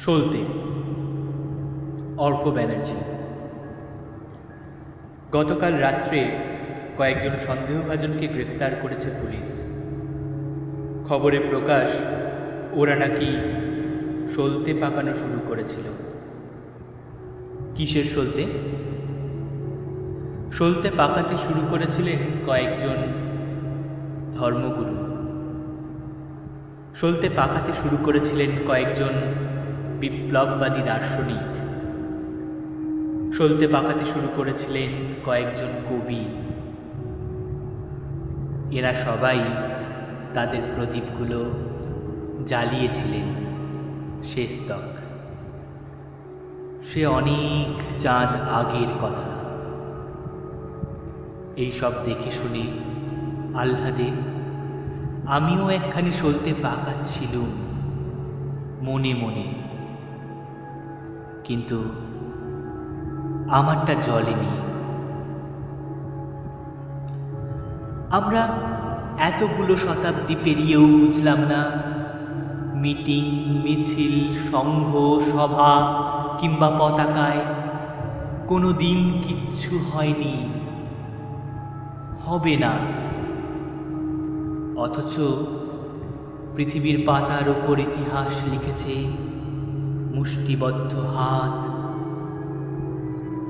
সলতে অর্ক ব্যানার্জি। গতকাল রাত্রে কয়েকজন সন্দেহভাজনকে গ্রেফতার করেছে পুলিশ। খবরে প্রকাশ ওরা নাকি সলতে পাকানো শুরু করেছিল। কিসের সলতে? সলতে পাকাতে শুরু করেছিলেন কয়েকজন ধর্মগুরু। সলতে পাকাতে শুরু করেছিলেন কয়েকজন বিপ্লববাদী দার্শনিক। সলতে পাকাতে শুরু করেছিলেন কয়েকজন কবি। এরা সবাই তাদের প্রদীপগুলো জ্বালিয়েছিলেন শেষতক। সে অনেক চাঁদ আগের কথা। এই সব দেখে শুনে আহ্লাদে আমিও একখানি সলতে পাকাচ্ছিলুম মনে মনে, কিন্তু আমারটা জ্বলেনি। আমরা এতগুলো শতাব্দী পেরিয়েও বুঝলাম না মিটিং, মিছিল, সংঘ, সভা কিংবা পতাকায় কোনো দিন কিচ্ছু হয়নি, হবে না। অথচ পৃথিবীর পাতার ওপর ইতিহাস লিখেছে মুষ্টিবদ্ধ হাত,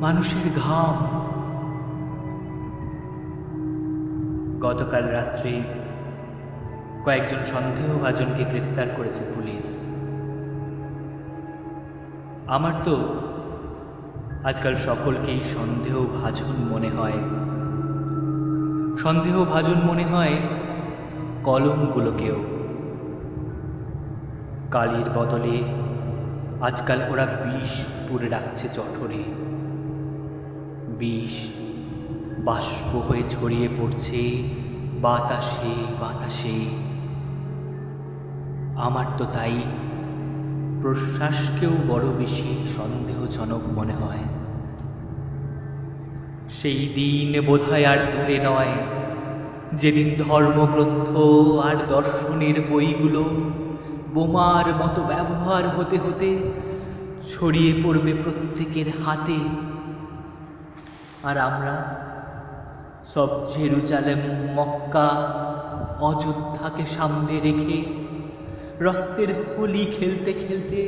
মানুষের ঘাম। গতকাল রাত্রে কয়েকজন সন্দেহভাজনকে গ্রেফতার করেছে পুলিশ। আমার তো আজকাল সকলকেই সন্দেহভাজন মনে হয়। সন্দেহভাজন মনে হয় কলমগুলোকেও। কালির বদলে আজকাল ওরা বিষ পুরে রাখছে জঠরে। বিষ বাষ্প হয়ে ছড়িয়ে পড়ছে বাতাসে বাতাসে। আমার তো তাই প্রশ্বাসকেও বড় বেশি সন্দেহজনক মনে হয়। সেই দিন বোধহয় আর দূরে নয় যেদিন ধর্মগ্রন্থ আর দর্শনের বইগুলো বোমার মতো ব্যবহার হতে হতে ছড়িয়ে পড়বে প্রত্যেকের হাতে, আর আমরা সব জেরুজালেম, মক্কা, অযোধ্যাকে সামনে রেখে রক্তের হোলি খেলতে খেলতে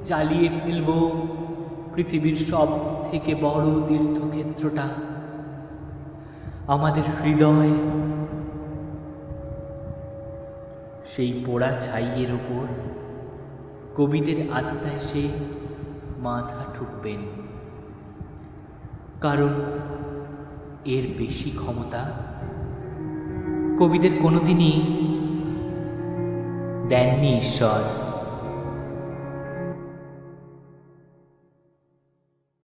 জ্বালিয়ে ফেলব পৃথিবীর সব থেকে বড় তীর্থক্ষেত্রটা, আমাদের হৃদয়। সেই পোড়া ছাইয়ের ওপর কবিদের আত্মা এসে মাথা ঠুকবেন, কারণ এর বেশি ক্ষমতা কবিদের কোনোদিনই দেননি ঈশ্বর।